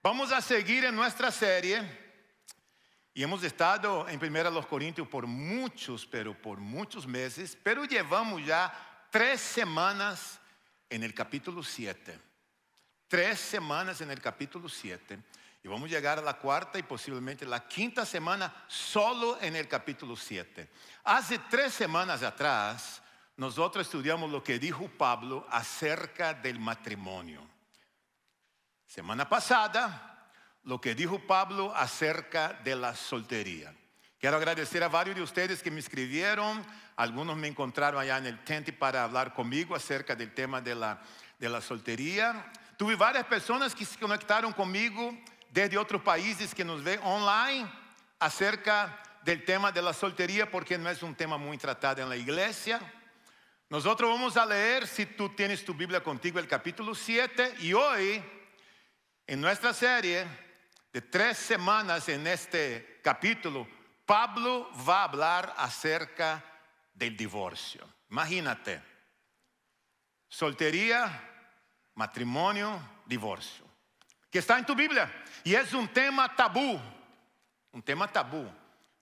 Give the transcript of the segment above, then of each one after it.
Vamos a seguir en nuestra serie y hemos estado en 1 Corintios por muchos meses, pero llevamos ya 3 semanas en el capítulo 7. 3 semanas en el capítulo 7 y vamos a llegar a la 4ª y posiblemente la 5ª semana solo en el capítulo 7. Hace 3 semanas atrás nosotros estudiamos lo que dijo Pablo acerca del matrimonio. Semana pasada, lo que dijo Pablo acerca de la soltería. Quiero agradecer a varios de ustedes que me escribieron. Algunos me encontraron allá en el Tente para hablar conmigo acerca del tema de la soltería. Tuve varias personas que se conectaron conmigo desde otros países que nos ven online acerca del tema de la soltería, porque no es un tema muy tratado en la iglesia. Nosotros vamos a leer, si tú tienes tu Biblia contigo, el capítulo 7 y hoy, en nuestra serie de 3 semanas en este capítulo, Pablo va a hablar acerca del divorcio. Imagínate, soltería, matrimonio, divorcio, que está en tu Biblia y es un tema tabú,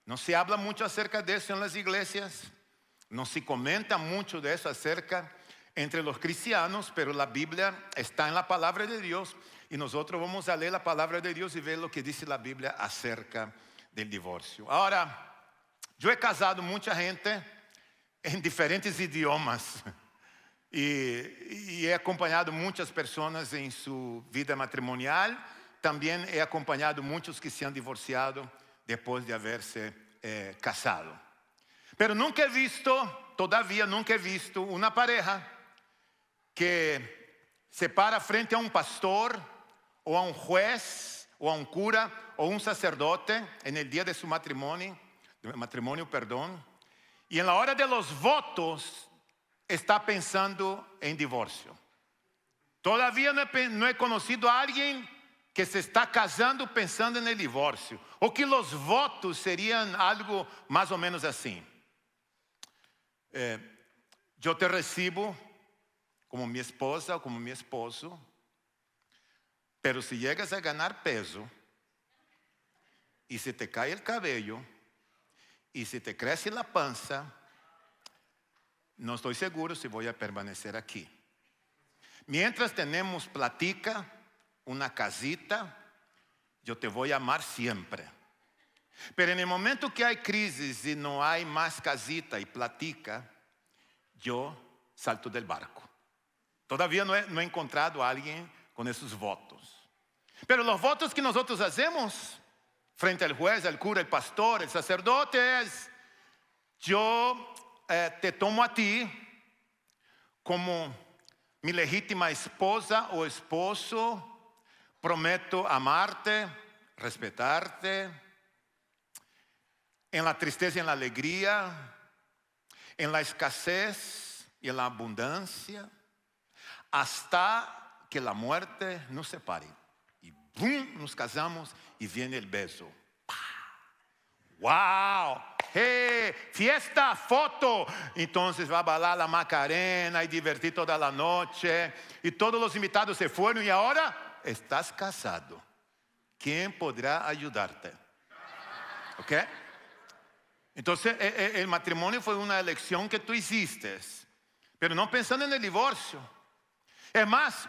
No se habla mucho acerca de eso en las iglesias, no se comenta mucho de eso acerca entre los cristianos, pero la Biblia está en la palabra de Dios y nosotros vamos a leer la palabra de Dios y ver lo que dice la Biblia acerca del divorcio. Ahora, yo he casado mucha gente en diferentes idiomas y he acompañado muchas personas en su vida matrimonial. También he acompañado muchos que se han divorciado después de haberse casado. Pero todavía nunca he visto una pareja que se para frente a un pastor o a un juez o a un cura o un sacerdote en el día de su matrimonio, y en la hora de los votos está pensando en divorcio. Todavía no he conocido a alguien que se está casando pensando en el divorcio, o que los votos serían algo más o menos así. Yo te recibo como mi esposa o como mi esposo, pero si llegas a ganar peso y se te cae el cabello y se te crece la panza, no estoy seguro si voy a permanecer aquí. Mientras tenemos platica, una casita, yo te voy a amar siempre. Pero en el momento que hay crisis y no hay más casita y platica, yo salto del barco. Todavía no he encontrado a alguien con esos votos. Pero los votos que nosotros hacemos frente al juez, al cura, el pastor, el sacerdote es: yo te tomo a ti como mi legítima esposa o esposo, prometo amarte, respetarte, en la tristeza y en la alegría, en la escasez y en la abundancia, hasta que la muerte nos separe. Y ¡boom! Nos casamos y viene el beso. ¡Wow! ¡Hey! Fiesta, foto. Entonces va a bailar la Macarena y divertir toda la noche. Y todos los invitados se fueron y ahora estás casado. ¿Quién podrá ayudarte? ¿Ok? Entonces el matrimonio fue una elección que tú hiciste, pero no pensando en el divorcio. Es más,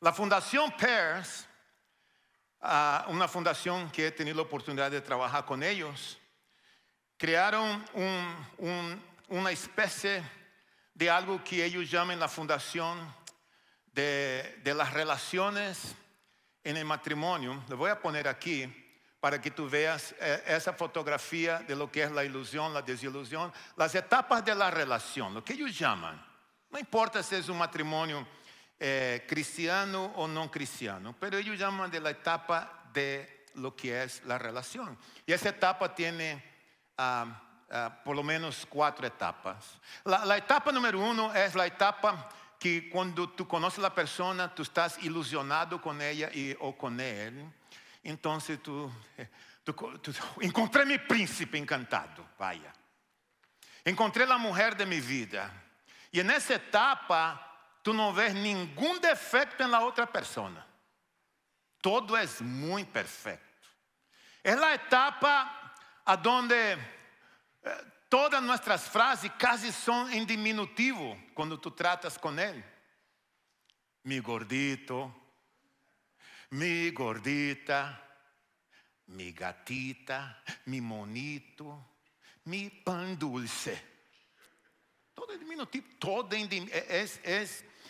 la Fundación Pears, una fundación que he tenido la oportunidad de trabajar con ellos, crearon una especie de algo que ellos llaman la fundación de las relaciones en el matrimonio. Lo voy a poner aquí para que tú veas esa fotografía de lo que es la ilusión, la desilusión, las etapas de la relación, lo que ellos llaman. No importa si es un matrimonio cristiano o no cristiano, pero ellos llaman de la etapa de lo que es la relación. Y esa etapa tiene por lo menos 4 etapas. La etapa número 1 es la etapa que cuando tú conoces a la persona, tú estás ilusionado con ella o con él. Entonces tú encontré mi príncipe encantado, vaya. Encontré la mujer de mi vida. Y en esa etapa tú no ves ningún defecto en la otra persona. todo es muy perfecto. Es la etapa a donde todas nuestras frases casi son en diminutivo cuando tú tratas con él. Mi gordito, mi gordita, mi gatita, mi monito, mi pan dulce. Todo es diminutivo, todo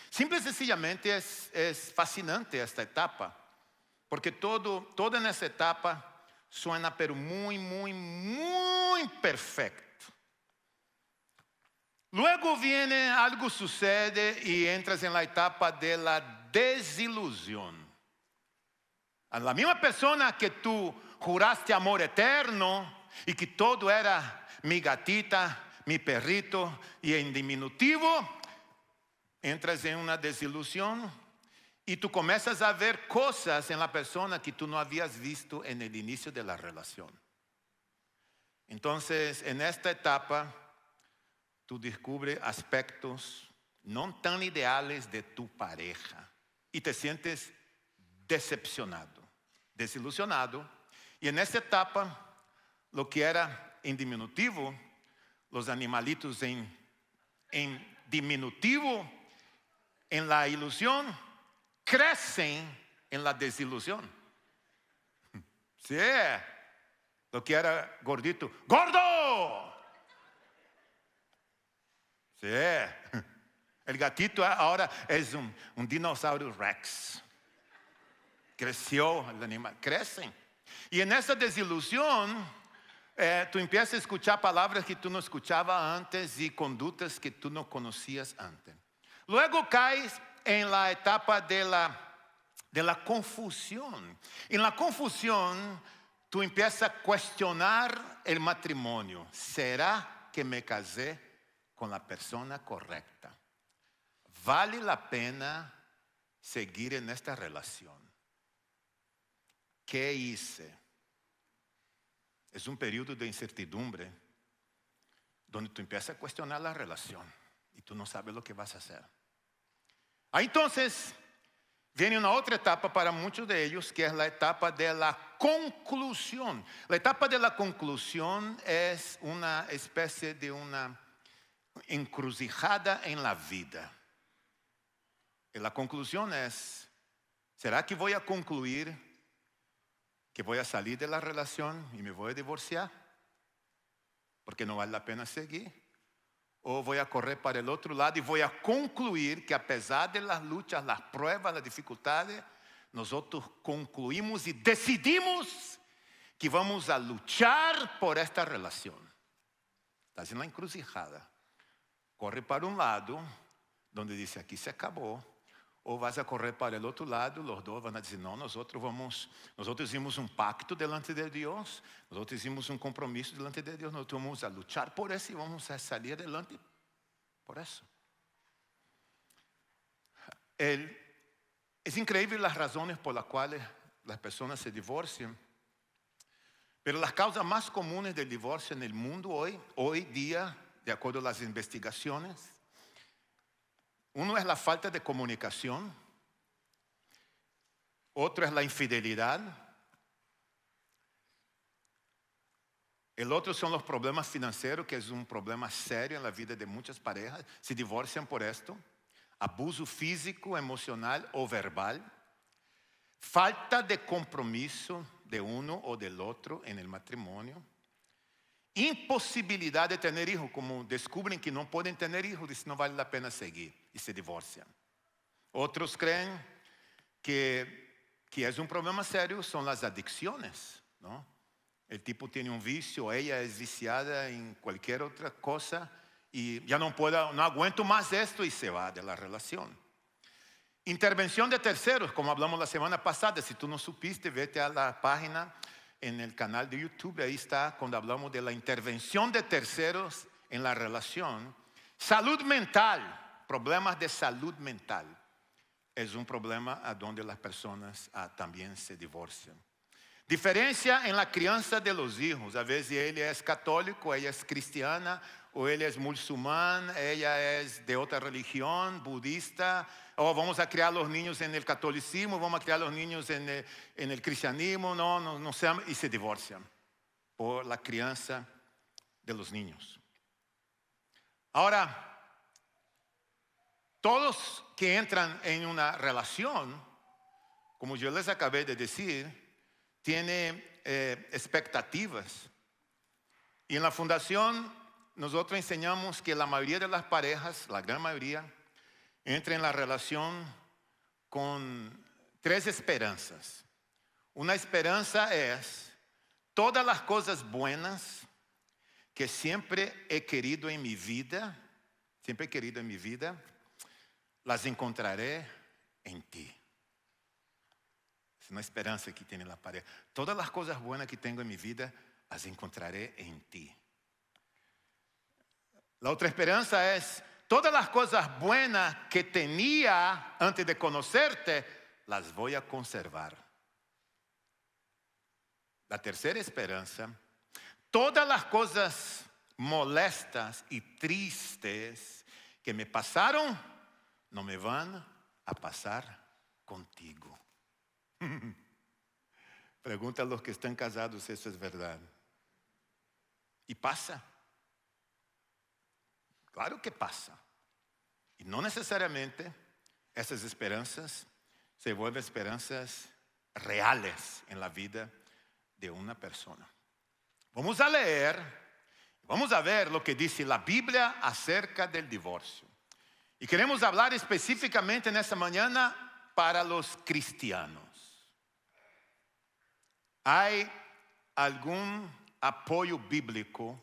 simple y sencillamente es fascinante esta etapa. Porque todo en esa etapa suena pero muy, muy, muy perfecto. Luego viene algo sucede y entras en la etapa de la desilusión. A la misma persona que tú juraste amor eterno y que todo era mi gatita, mi perrito y en diminutivo, entras en una desilusión y tú comienzas a ver cosas en la persona que tú no habías visto en el inicio de la relación. Entonces, en esta etapa, tú descubres aspectos no tan ideales de tu pareja y te sientes decepcionado, desilusionado. Y en esta etapa, lo que era en diminutivo, los animalitos en diminutivo, en la ilusión, crecen en la desilusión. Sí, lo que era gordito, ¡gordo! Sí, el gatito ahora es un dinosaurio Rex. Creció el animal, crecen. Y en esa desilusión, tú empiezas a escuchar palabras que tú no escuchabas antes y conductas que tú no conocías antes. Luego caes en la etapa de la confusión. En la confusión, tú empiezas a cuestionar el matrimonio. ¿Será que me casé con la persona correcta? ¿Vale la pena seguir en esta relación? ¿Qué hice? Es un periodo de incertidumbre donde tú empiezas a cuestionar la relación y tú no sabes lo que vas a hacer. Ahí entonces viene una otra etapa para muchos de ellos, que es la etapa de la conclusión. La etapa de la conclusión es una especie de una encrucijada en la vida. Y la conclusión es, ¿será que voy a concluir que voy a salir de la relación y me voy a divorciar? Porque no vale la pena seguir. O voy a correr para el otro lado y voy a concluir que a pesar de las luchas, las pruebas, las dificultades, nosotros concluimos y decidimos que vamos a luchar por esta relación. Estás en la encrucijada. Corre para un lado, donde dice aquí se acabó. O vas a correr para el otro lado, los dos van a decir, no, nosotros hicimos un pacto delante de Dios, nosotros hicimos un compromiso delante de Dios, nosotros vamos a luchar por eso y vamos a salir adelante por eso. Es increíble las razones por las cuales las personas se divorcian, pero las causas más comunes del divorcio en el mundo hoy día, de acuerdo a las investigaciones, uno es la falta de comunicación, otro es la infidelidad, el otro son los problemas financieros, que es un problema serio en la vida de muchas parejas, se divorcian por esto, abuso físico, emocional o verbal, falta de compromiso de uno o del otro en el matrimonio, imposibilidad de tener hijos, como descubren que no pueden tener hijos, dicen no vale la pena seguir y se divorcian. Otros creen que es un problema serio, son las adicciones, ¿no? El tipo tiene un vicio, ella es viciada en cualquier otra cosa y ya no aguento más esto y se va de la relación. Intervención de terceros, como hablamos la semana pasada, si tú no supiste, vete a la página en el canal de YouTube, ahí está cuando hablamos de la intervención de terceros en la relación. Salud mental, problemas de salud mental, es un problema a donde las personas también se divorcian. Diferencia en la crianza de los hijos. A veces él es católico, ella es cristiana, o él es musulmán, ella es de otra religión, budista. O vamos a criar los niños en el catolicismo, vamos a criar los niños en el cristianismo. No se aman y se divorcian por la crianza de los niños. Ahora, todos que entran en una relación, como yo les acabé de decir, tiene expectativas. Y en la fundación nosotros enseñamos que la mayoría de las parejas, la gran mayoría, entra en la relación con 3 esperanzas. Una esperanza es todas las cosas buenas que siempre he querido en mi vida, las encontraré en ti. Es una esperanza que tiene la pareja. Todas las cosas buenas que tengo en mi vida, las encontraré en ti. La otra esperanza es, todas las cosas buenas que tenía antes de conocerte, las voy a conservar. La tercera esperanza, todas las cosas molestas y tristes que me pasaron, no me van a pasar contigo. Pregunta a los que están casados si eso es verdad. Y pasa. Claro que pasa. Y no necesariamente esas esperanzas se vuelven esperanzas reales en la vida de una persona. Vamos a leer, vamos a ver lo que dice la Biblia acerca del divorcio. Y queremos hablar específicamente en esta mañana para los cristianos. ¿Hay algún apoyo bíblico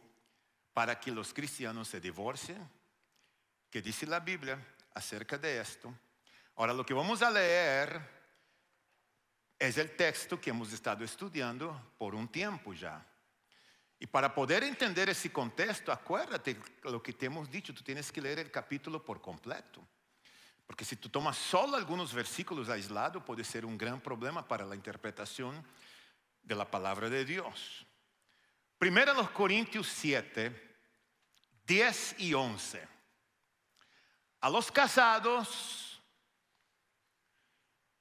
para que los cristianos se divorcien? ¿Qué dice la Biblia acerca de esto? Ahora, lo que vamos a leer es el texto que hemos estado estudiando por un tiempo ya. Y para poder entender ese contexto, acuérdate lo que te hemos dicho, tú tienes que leer el capítulo por completo. Porque si tú tomas solo algunos versículos aislados, puede ser un gran problema para la interpretación de la palabra de Dios. Primero los Corintios 7, 10 y 11. A los casados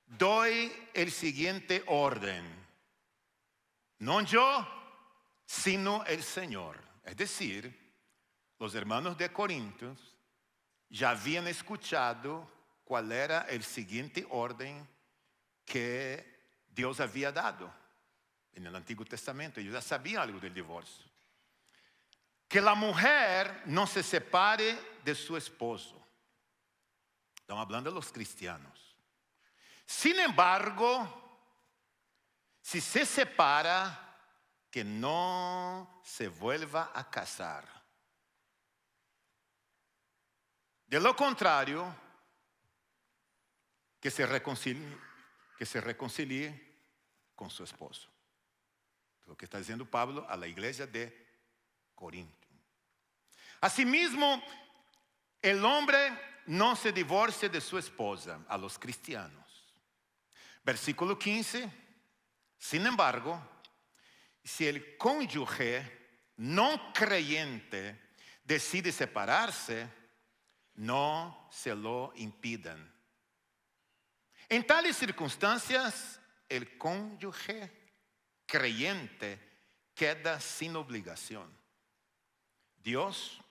doy el siguiente orden. No yo, sino el Señor. Es decir, los hermanos de Corintios ya habían escuchado cuál era el siguiente orden que Dios había dado en el Antiguo Testamento. Ellos ya sabían algo del divorcio. Que la mujer no se separe de su esposo. Estamos hablando de los cristianos. Sin embargo, si se separa, que no se vuelva a casar. De lo contrario, que se reconcilie con su esposo. Lo que está diciendo Pablo a la iglesia de Corinto. Asimismo, el hombre no se divorcia de su esposa, a los cristianos. Versículo 15. Sin embargo, si el cónyuge no creyente decide separarse, no se lo impidan. En tales circunstancias, el cónyuge creyente queda sin obligación. Dios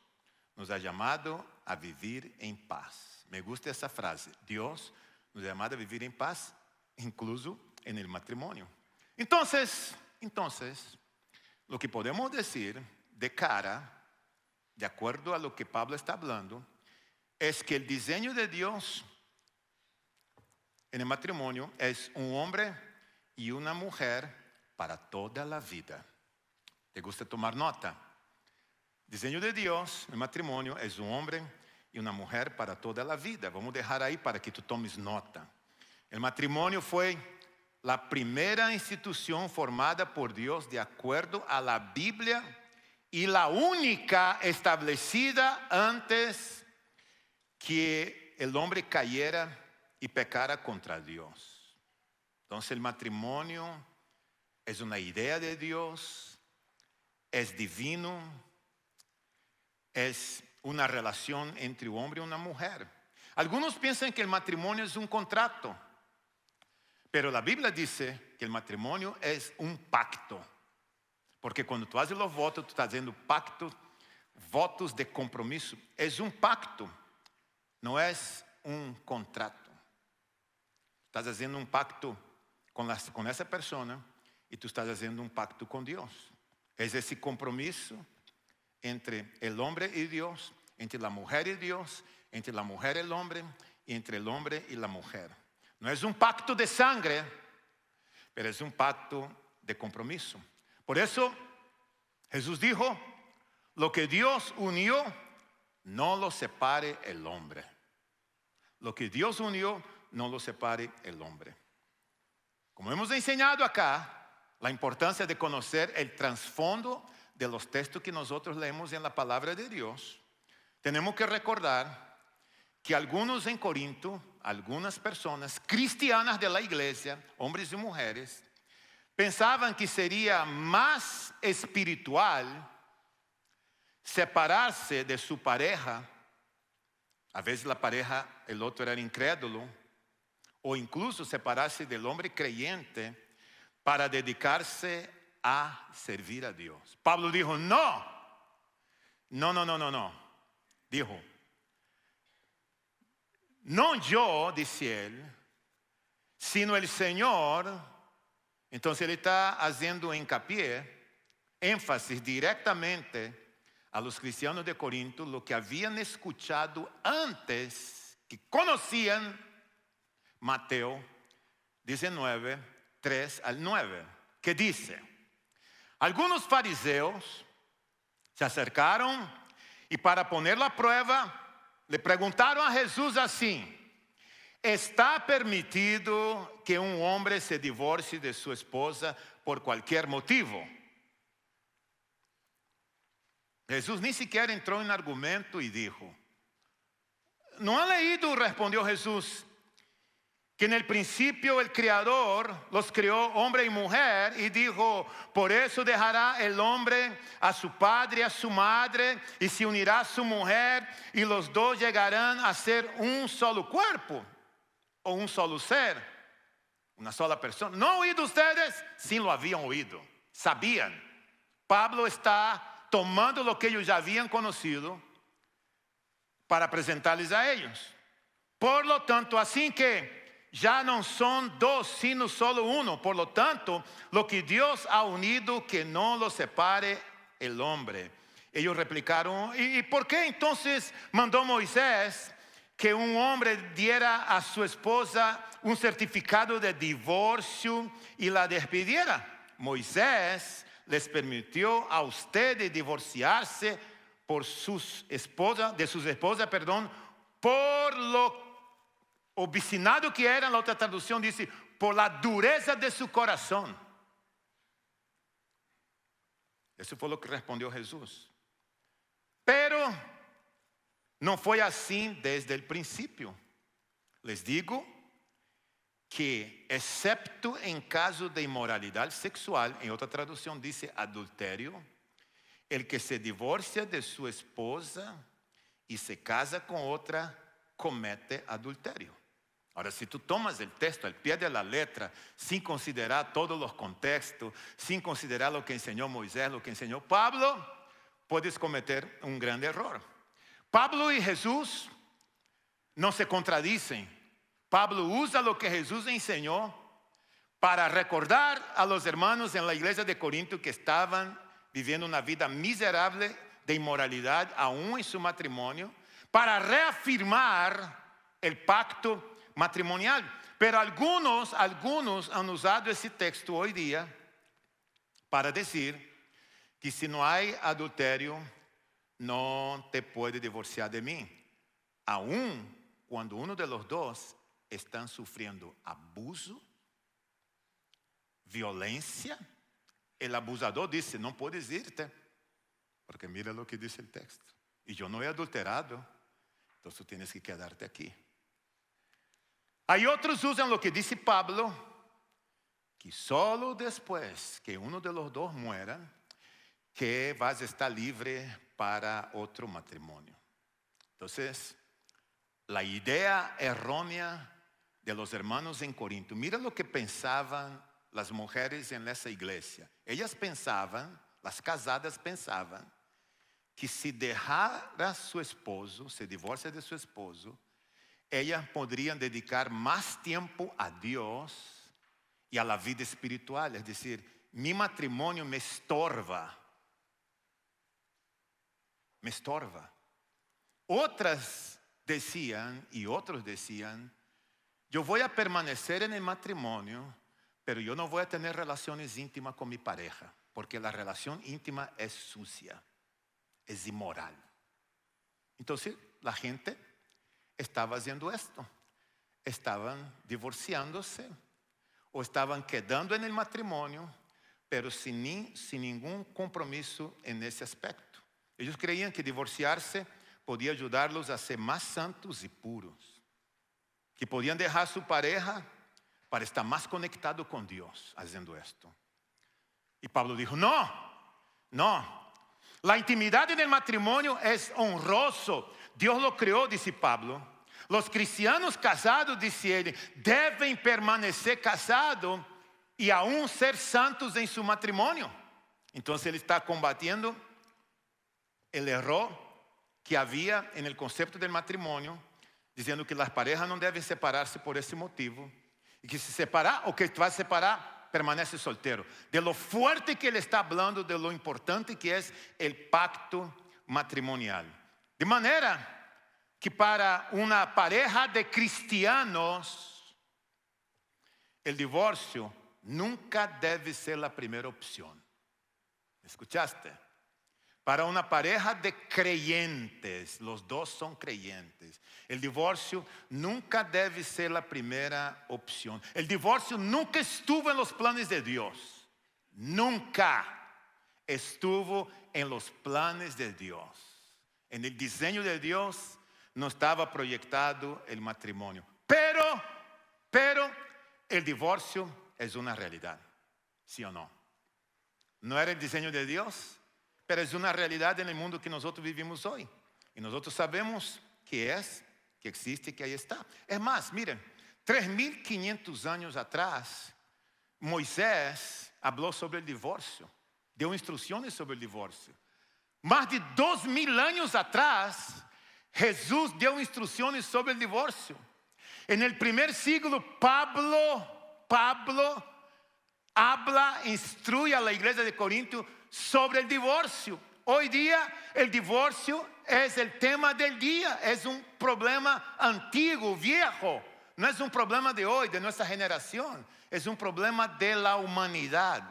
nos ha llamado a vivir en paz. Me gusta esa frase. Dios nos ha llamado a vivir en paz, incluso en el matrimonio. Entonces, lo que podemos decir de cara, de acuerdo a lo que Pablo está hablando, es que el diseño de Dios en el matrimonio es un hombre y una mujer para toda la vida. ¿Te gusta tomar nota? El diseño de Dios en el matrimonio es un hombre y una mujer para toda la vida. Vamos a dejar ahí para que tú tomes nota. El matrimonio fue la primera institución formada por Dios de acuerdo a la Biblia y la única establecida antes que el hombre cayera y pecara contra Dios. Entonces el matrimonio es una idea de Dios, es divino, es una relación entre un hombre y una mujer. Algunos piensan que el matrimonio es un contrato, pero la Biblia dice que el matrimonio es un pacto. Porque cuando tú haces los votos, tú estás haciendo pactos, votos de compromiso. Es un pacto, no es un contrato. Estás haciendo un pacto con esa persona y tú estás haciendo un pacto con Dios. Es ese compromiso entre el hombre y Dios, entre la mujer y Dios, entre la mujer y el hombre, y entre el hombre y la mujer. No es un pacto de sangre, pero es un pacto de compromiso. Por eso Jesús dijo, lo que Dios unió, no lo separe el hombre. Lo que Dios unió, no lo separe el hombre. Como hemos enseñado acá, la importancia de conocer el trasfondo de los textos que nosotros leemos en la palabra de Dios, tenemos que recordar que algunos en Corinto, algunas personas cristianas de la iglesia, hombres y mujeres, pensaban que sería más espiritual separarse de su pareja. A veces la pareja, el otro era incrédulo, o incluso separarse del hombre creyente para dedicarse a servir a Dios. Pablo dijo, no. Dijo, no yo, dice él, sino el Señor. Entonces él está haciendo hincapié, énfasis directamente a los cristianos de Corinto, lo que habían escuchado antes, que conocían Mateo 19, 3 al 9, que dice, algunos fariseos se acercaron y para ponerlo a prueba, le preguntaron a Jesús así, ¿está permitido que un hombre se divorcie de su esposa por cualquier motivo? Jesús ni siquiera entró en argumento y dijo, ¿no han leído, respondió Jesús, que en el principio el Creador los creó hombre y mujer y dijo, por eso dejará el hombre a su padre y a su madre y se unirá a su mujer y los dos llegarán a ser un solo cuerpo o un solo ser, una sola persona? ¿No han oído ustedes? Sí lo habían oído, sabían. Pablo está tomando lo que ellos ya habían conocido para presentarles a ellos. Por lo tanto, así que ya no son dos, sino solo uno. Por lo tanto, lo que Dios ha unido, que no lo separe el hombre. Ellos replicaron, ¿y por qué entonces mandó Moisés que un hombre diera a su esposa un certificado de divorcio y la despidiera? Moisés les permitió a ustedes divorciarse por de sus esposas, por lo obstinado que era. La otra traducción dice, por la dureza de su corazón. Eso fue lo que respondió Jesús. Pero no fue así desde el principio. Les digo que excepto en caso de inmoralidad sexual, en otra traducción dice adulterio, el que se divorcia de su esposa y se casa con otra, comete adulterio. Ahora, si tú tomas el texto al pie de la letra, sin considerar todos los contextos, sin considerar lo que enseñó Moisés, lo que enseñó Pablo, puedes cometer un gran error. Pablo y Jesús no se contradicen. Pablo usa lo que Jesús enseñó para recordar a los hermanos en la iglesia de Corinto que estaban viviendo una vida miserable de inmoralidad aún en su matrimonio, para reafirmar el pacto matrimonial. Pero algunos han usado ese texto hoy día para decir que si no hay adulterio, no te puedes divorciar de mí, aun cuando uno de los dos están sufriendo abuso, violencia. El abusador dice, no puedes irte, porque mira lo que dice el texto, y yo no he adulterado, entonces tú tienes que quedarte aquí. Hay otros usan lo que dice Pablo, que solo después que uno de los dos muera, que vas a estar libre para otro matrimonio. Entonces, la idea errónea de los hermanos en Corinto, mira lo que pensaban las mujeres en esa iglesia. Ellas pensaban, las casadas pensaban, que si dejara su esposo, se divorcia de su esposo, ellas podrían dedicar más tiempo a Dios y a la vida espiritual. Es decir, mi matrimonio me estorba. Me estorba. Otras decían y otros decían, yo voy a permanecer en el matrimonio, pero yo no voy a tener relaciones íntimas con mi pareja, porque la relación íntima es sucia, es inmoral. Entonces la gente estaba haciendo esto. Estaban divorciándose o estaban quedando en el matrimonio, pero sin ningún compromiso en ese aspecto. Ellos creían que divorciarse podía ayudarlos a ser más santos y puros, que podían dejar a su pareja para estar más conectado con Dios haciendo esto. Y Pablo dijo, no. La intimidad en el matrimonio es honroso. Dios lo creó, dice Pablo. Los cristianos casados, dice él, deben permanecer casados y aún ser santos en su matrimonio. Entonces él está combatiendo el error que había en el concepto del matrimonio, diciendo que las parejas no deben separarse por ese motivo, y que se separar o que va a separar, permanece soltero. De lo fuerte que él está hablando, de lo importante que es el pacto matrimonial. De manera que para una pareja de cristianos, el divorcio nunca debe ser la primera opción. ¿Escuchaste? Para una pareja de creyentes, los dos son creyentes, el divorcio nunca debe ser la primera opción. El divorcio nunca estuvo en los planes de Dios. Nunca estuvo en los planes de Dios. En el diseño de Dios no estaba proyectado el matrimonio. Pero el divorcio es una realidad, ¿sí o no? No era el diseño de Dios, pero es una realidad en el mundo que nosotros vivimos hoy. Y nosotros sabemos que es, que existe, que ahí está. Es más, miren, 3.500 años atrás, Moisés habló sobre el divorcio, dio instrucciones sobre el divorcio. Más de 2.000 años atrás, Jesús dio instrucciones sobre el divorcio. En el primer siglo, Pablo habla, instruye a la iglesia de Corinto sobre el divorcio. Hoy día el divorcio es el tema del día, es un problema antiguo, viejo. No es un problema de hoy, de nuestra generación, es un problema de la humanidad.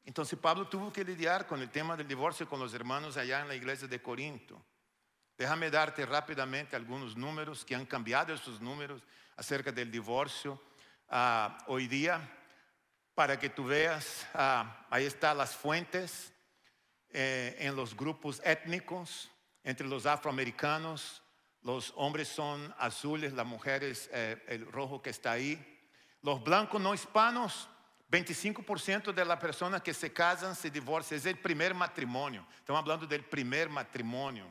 Entonces Pablo tuvo que lidiar con el tema del divorcio con los hermanos allá en la iglesia de Corinto. Déjame darte rápidamente algunos números que han cambiado esos números acerca del divorcio hoy día. Para que tú veas, ahí están las fuentes en los grupos étnicos. Entre los afroamericanos, los hombres son azules, las mujeres el rojo que está ahí. Los blancos no hispanos, 25% de las personas que se casan se divorcian. Es el primer matrimonio. Estamos hablando del primer matrimonio.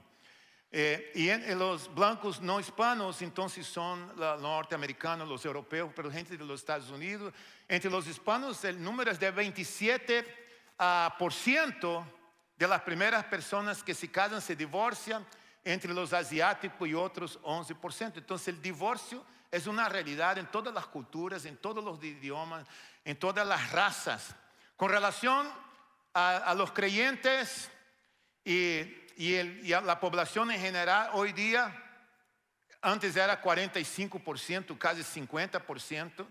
Y en los blancos no hispanos, entonces son los norteamericanos, los europeos, pero gente de los Estados Unidos. Entre los hispanos el número es de 27% de las primeras personas que se casan se divorcian. Entre los asiáticos y otros 11%. Entonces el divorcio es una realidad en todas las culturas, en todos los idiomas, en todas las razas. Con relación a los creyentes y a la población en general, hoy día, antes era 45%, casi 50%,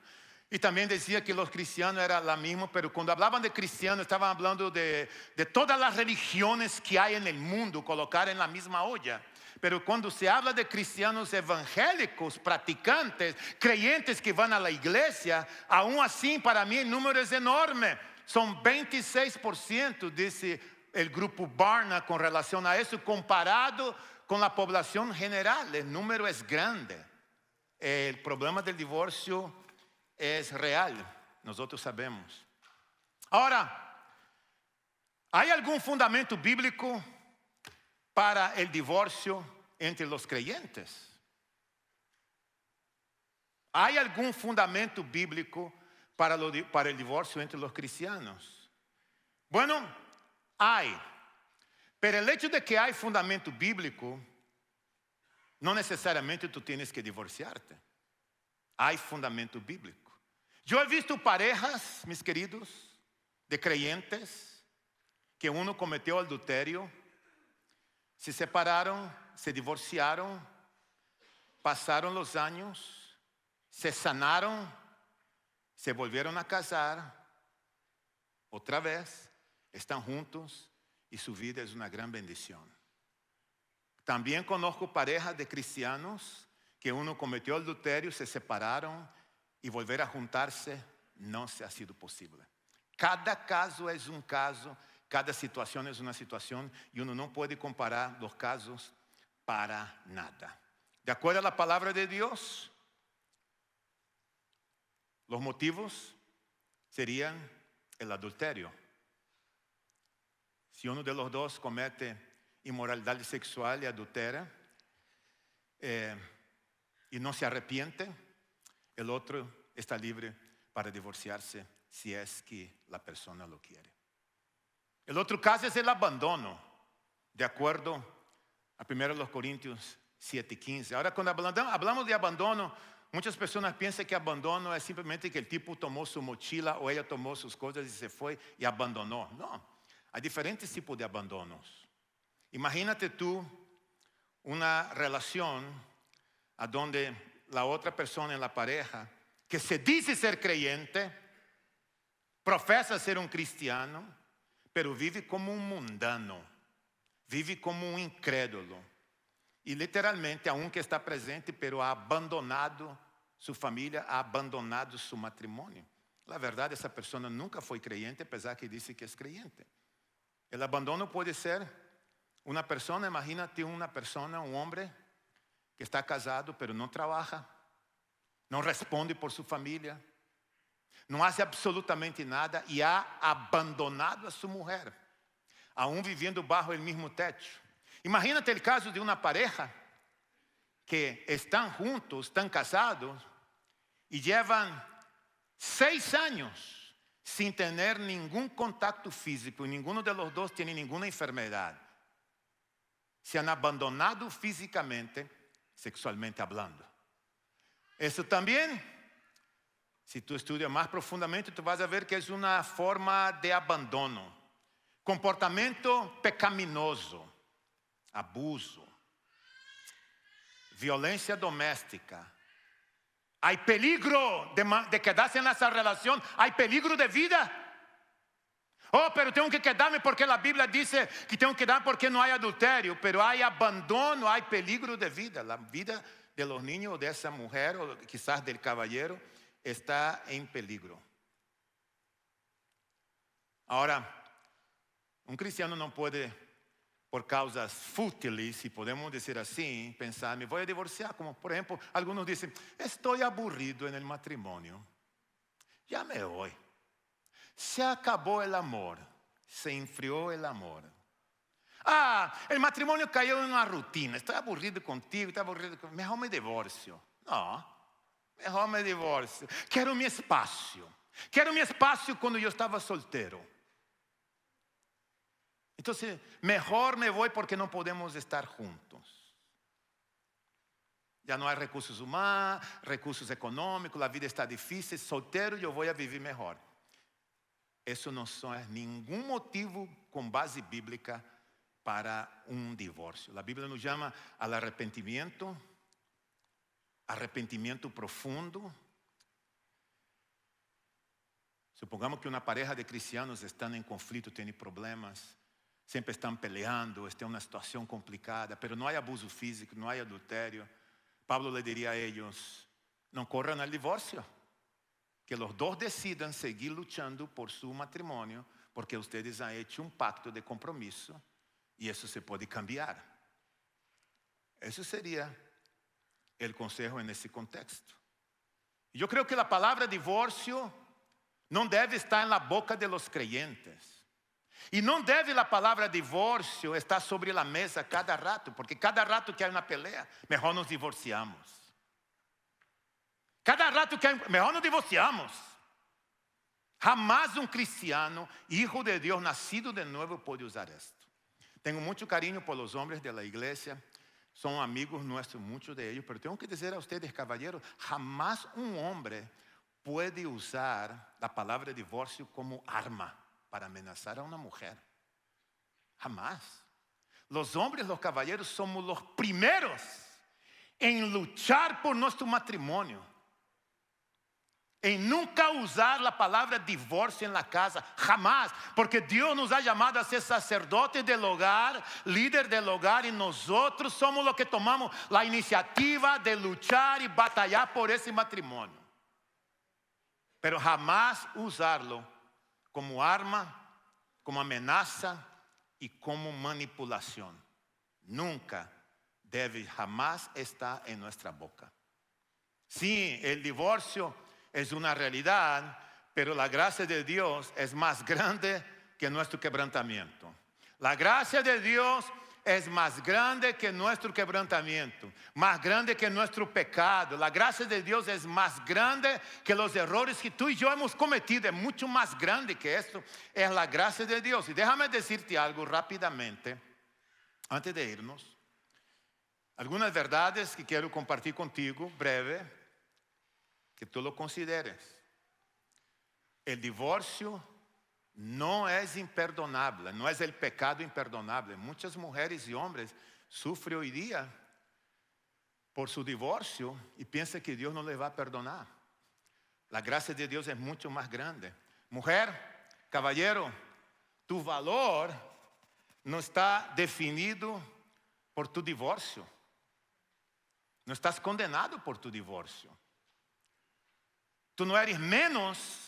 y también decía que los cristianos eran la misma, pero cuando hablaban de cristianos estaban hablando de todas las religiones que hay en el mundo, colocar en la misma olla. Pero cuando se habla de cristianos evangélicos, practicantes, creyentes que van a la iglesia, aún así para mí el número es enorme. Son 26%, dice el grupo Barna con relación a eso, comparado con la población general. El número es grande. El problema del divorcio es real. nosotros sabemos. Ahora, ¿hay algún fundamento bíblico para el divorcio entre los creyentes? ¿Hay algún fundamento bíblico para el divorcio entre los cristianos? Bueno, hay. Pero el hecho de que hay fundamento bíblico, no necesariamente tú tienes que divorciarte. Hay fundamento bíblico. Yo he visto parejas, mis queridos, de creyentes, que uno cometió adulterio, se separaron, se divorciaron, pasaron los años, se sanaron, se volvieron a casar, otra vez, están juntos y su vida es una gran bendición. También conozco parejas de cristianos que uno cometió adulterio, se separaron y volver a juntarse no se ha sido posible. Cada caso es un caso, cada situación es una situación y uno no puede comparar los casos para nada. De acuerdo a la palabra de Dios, los motivos serían el adulterio. Si uno de los dos comete inmoralidad sexual y adultera y no se arrepiente, el otro está libre para divorciarse si es que la persona lo quiere. El otro caso es el abandono, de acuerdo a 1 Corintios 7:15. Ahora, cuando hablamos de abandono, muchas personas piensan que abandono es simplemente que el tipo tomó su mochila o ella tomó sus cosas y se fue y abandonó. No, hay diferentes tipos de abandonos. Imagínate tú una relación a donde la otra persona en la pareja, que se dice ser creyente, profesa ser un cristiano, pero vive como un mundano, vive como un incrédulo. Y literalmente, aunque está presente, pero ha abandonado su familia, ha abandonado su matrimonio. La verdad, esa persona nunca fue creyente, a pesar que dice que es creyente. El abandono puede ser una persona, imagínate una persona, un hombre que está casado, pero no trabaja, no responde por su familia, no hace absolutamente nada y ha abandonado a su mujer, aún viviendo bajo el mismo techo. Imagínate el caso de una pareja que están juntos, están casados y llevan 6 años sin tener ningún contacto físico y ninguno de los dos tiene ninguna enfermedad. Se han abandonado físicamente, sexualmente hablando. Eso también, si tú estudias más profundamente, tú vas a ver que es una forma de abandono, comportamiento pecaminoso, abuso, violencia doméstica. Hay peligro de quedarse en esa relación, hay peligro de vida. Oh, pero tengo que quedarme porque la Biblia dice que tengo que quedar porque no hay adulterio, pero hay abandono, hay peligro de vida. La vida de los niños o de esa mujer o quizás del caballero está en peligro. Ahora, un cristiano no puede, por causas fútiles, si podemos decir así, pensar, me voy a divorciar. Como por ejemplo, algunos dicen, estoy aburrido en el matrimonio, ya me voy. Se acabó el amor, se enfrió el amor. El matrimonio cayó en una rutina, estoy aburrido contigo, estoy aburrido contigo, mejor me divorcio. No, mejor me divorcio. Quiero mi espacio cuando yo estaba soltero. Entonces, mejor me voy porque no podemos estar juntos. Ya no hay recursos humanos, recursos económicos, la vida está difícil, soltero yo voy a vivir mejor. Eso no es ningún motivo con base bíblica para un divorcio. La Biblia nos llama al arrepentimiento profundo. Supongamos que una pareja de cristianos están en conflicto, tienen problemas, siempre están peleando, está en una situación complicada, pero no hay abuso físico, no hay adulterio. Pablo le diría a ellos, no corran al divorcio. Que los dos decidan seguir luchando por su matrimonio, porque ustedes han hecho un pacto de compromiso y eso se puede cambiar. Eso sería el consejo en ese contexto. Yo creo que la palabra divorcio não deve estar na boca de los creyentes. E não deve a palavra divórcio estar sobre a mesa cada rato, porque cada rato que há uma pelea, melhor nos divorciamos. Cada rato que há, melhor nos divorciamos. Jamás um cristiano, hijo de Deus, nacido de novo, pode usar esto. Tenho muito carinho por los hombres de la iglesia, são amigos nuestros, muitos de ellos, pero tenho que dizer a ustedes, caballeros, jamás um homem pode usar a palavra divórcio como arma para amenazar a uma mulher. Jamás. Los hombres, los caballeros, somos los primeros en luchar por nuestro matrimonio. En nunca usar la palabra divorcio en la casa, jamás, porque Dios nos ha llamado a ser sacerdotes del hogar, líder del hogar, y nosotros somos los que tomamos la iniciativa de luchar y batallar por ese matrimonio. Pero jamás usarlo como arma, como amenaza y como manipulación. Nunca debe jamás estar en nuestra boca. Sí, el divorcio es una realidad, pero la gracia de Dios es más grande que nuestro quebrantamiento. La gracia de Dios es más grande que nuestro quebrantamiento, más grande que nuestro pecado. La gracia de Dios es más grande que los errores que tú y yo hemos cometido. Es mucho más grande que esto. Es la gracia de Dios. Y déjame decirte algo rápidamente, antes de irnos. Algunas verdades que quiero compartir contigo, breve, que tú lo consideres. El divorcio no es imperdonable, no es el pecado imperdonable. Muchas mujeres y hombres sufren hoy día por su divorcio y piensan que Dios no les va a perdonar. La gracia de Dios es mucho más grande. Mujer, caballero, tu valor no está definido por tu divorcio. No estás condenado por tu divorcio. Tú no eres menos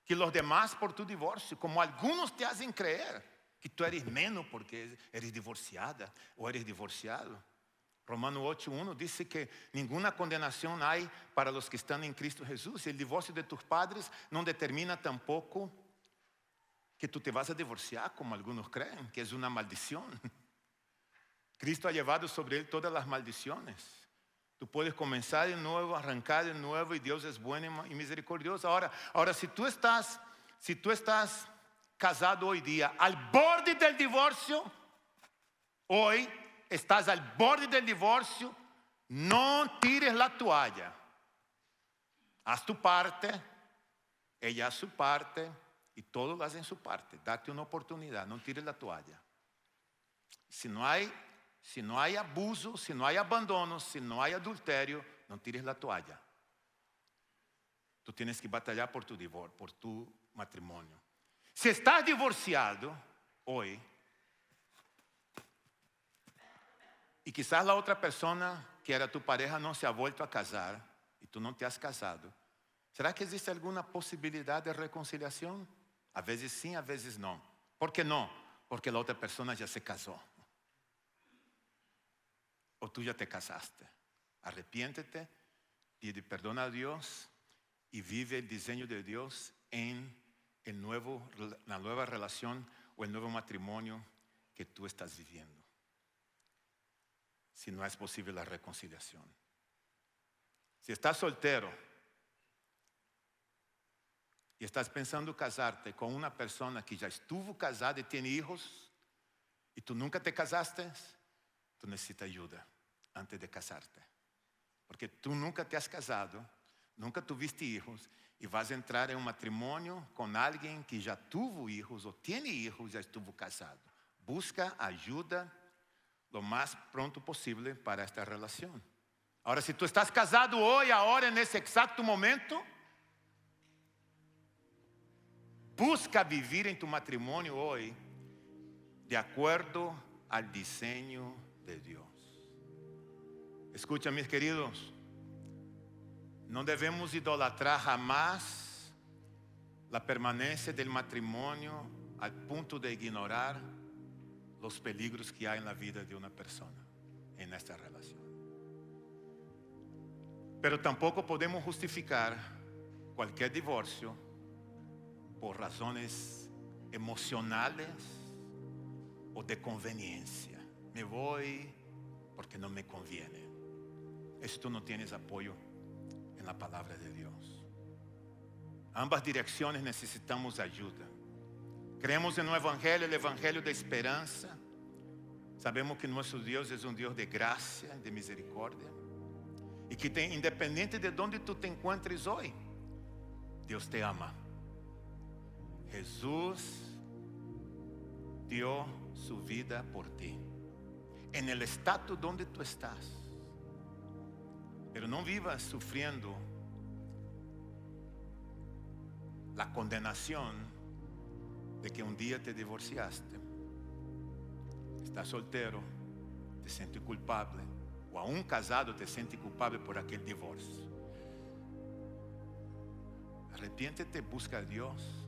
que los demás por tu divorcio, como algunos te hacen creer que tú eres menos porque eres divorciada o eres divorciado. Romanos 8:1 dice que ninguna condenación hay para los que están en Cristo Jesús. El divorcio de tus padres no determina tampoco que tú te vas a divorciar, como algunos creen, que es una maldición. Cristo ha llevado sobre él todas las maldiciones. Tú puedes comenzar de nuevo, arrancar de nuevo, y Dios es bueno y misericordioso. Ahora, si tú estás casado hoy día al borde del divorcio, hoy estás al borde del divorcio, no tires la toalla. Haz tu parte, ella hace su parte, y todos hacen su parte. Date una oportunidad, no tires la toalla. Si no hay abuso, si no hay abandono, si no hay adulterio, no tires la toalla. Tú tienes que batallar por tu divorcio, por tu matrimonio. Si estás divorciado hoy, y quizás la otra persona que era tu pareja no se ha vuelto a casar, y tú no te has casado, ¿será que existe alguna posibilidad de reconciliación? A veces sí, a veces no. ¿Por qué no? Porque la otra persona ya se casó. O tú ya te casaste. Arrepiéntete, pide perdón a Dios y vive el diseño de Dios en la nueva relación o el nuevo matrimonio que tú estás viviendo. Si no es posible la reconciliación. Si estás soltero y estás pensando casarte con una persona que ya estuvo casada y tiene hijos, y tú nunca te casaste, tú necesitas ayuda antes de casarte. Porque tú nunca te has casado, nunca tuviste hijos, y vas a entrar en un matrimonio con alguien que ya tuvo hijos o tiene hijos, ya estuvo casado. Busca ayuda lo más pronto posible para esta relación. Ahora, si tú estás casado hoy, ahora, en ese exacto momento, busca vivir en tu matrimonio hoy de acuerdo al diseño de Dios. Escucha, mis queridos, no debemos idolatrar jamás la permanencia del matrimonio al punto de ignorar los peligros que hay en la vida de una persona en esta relación. Pero tampoco podemos justificar cualquier divorcio por razones emocionales o de conveniencia. Me voy porque no me conviene. Eso tú no tienes apoyo en la palabra de Dios. Ambas direcciones necesitamos ayuda. Creemos en un evangelio, el evangelio de esperanza. Sabemos que nuestro Dios es un Dios de gracia, de misericordia. Y que independiente de donde tú te encuentres hoy, Dios te ama. Jesús dio su vida por ti. En el estado donde tú estás. Pero no vivas sufriendo la condenación de que un día te divorciaste. Estás soltero, te sientes culpable, o aún casado te sientes culpable por aquel divorcio. Arrepiéntete, busca a Dios.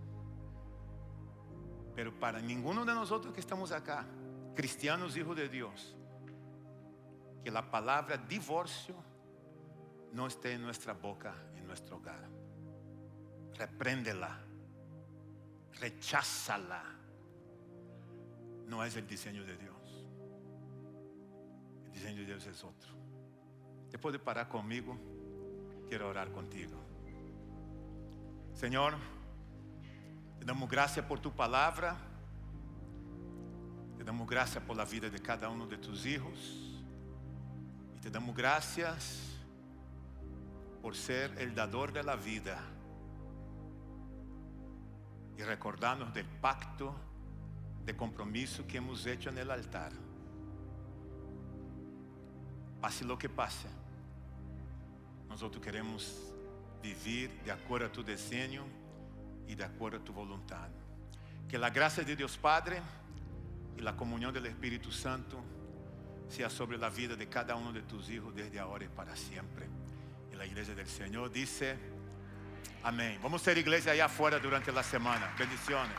Pero para ninguno de nosotros que estamos acá, cristianos, hijos de Dios, que la palabra divorcio no esté en nuestra boca, en nuestro hogar. Repréndela, recházala. No es el diseño de Dios. El diseño de Dios es otro. Después de parar conmigo, quiero orar contigo. Señor, te damos gracias por tu palabra. Te damos gracias por la vida de cada uno de tus hijos. Y te damos gracias por ser el dador de la vida y recordarnos del pacto de compromiso que hemos hecho en el altar. Pase lo que pase, nosotros queremos vivir de acuerdo a tu diseño y de acuerdo a tu voluntad. Que la gracia de Dios Padre y la comunión del Espíritu Santo sea sobre la vida de cada uno de tus hijos desde ahora y para siempre. Y la iglesia del Señor dice amén. Vamos a ser iglesia allá afuera durante la semana. Bendiciones.